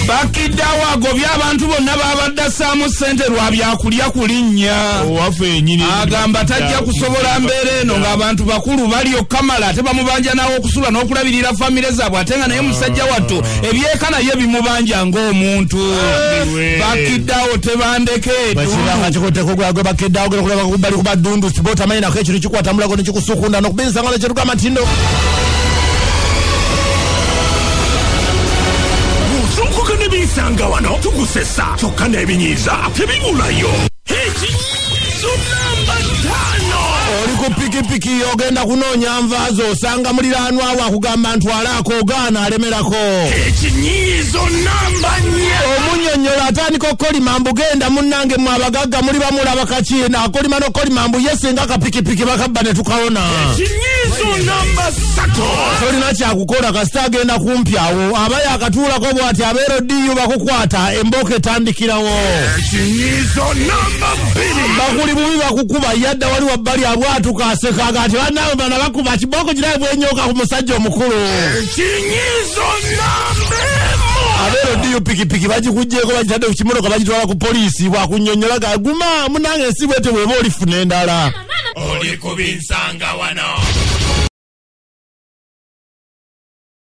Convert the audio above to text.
bakiddawo agobya abantu bonna babadde assaamu ssente lwa byakulya kulinnya agamba tajja kusobola mbeera eno ng'abantu bakulu bali okkamala ate bamubanja nawo okusula n'okulabirira famire zaabwe ate nga naye musajja wattu ebyeka naye bimubanja ng'omuntu bakiddawo tebandeke gwe bakiddawo bali ku badundu sibotamayinako ekintu kikwatambulako nekikusukunda n'okubinzanga nekyetuga amatindo Busukuka nebisanga wano tukusesa kyokka n'ebinyiiza tebibulayo ekinyiizo namba 5 oli ku pikipiki ogenda kunoonya nvaazo osanga muliraanwa awo akugamba ntwalaako ogaana alemerako ekinyiizo namba 4 omunyonyola atandika okolimambu genda munnange mwe abagagga muli bamulaba kakiina akolima n'okolimambu ye singa akapikipiki bakabba ne tukawona ekinyiizo namba 3 tolina kyakukola kasita agenda kumpyawo aba yakatuulako bw'ati abeera odiyo bakukwata embooka etandikirawo ekinyiizo namba 2 bakuli bubi bakukuba yadda wali wabbali abwatuka asekaga ati bannawe bana bakuba kibooko kirabe bwenyooka ku musajja omukulu ekinyiizo namba 1 abeera odiyo pikipiki bagikugjeeko bagitadde ku kimotoka bagitwala ku poliisi bwakunnyonnyola gaguma munange ensi bwete bweba olifuna endala oli kubinsanga wano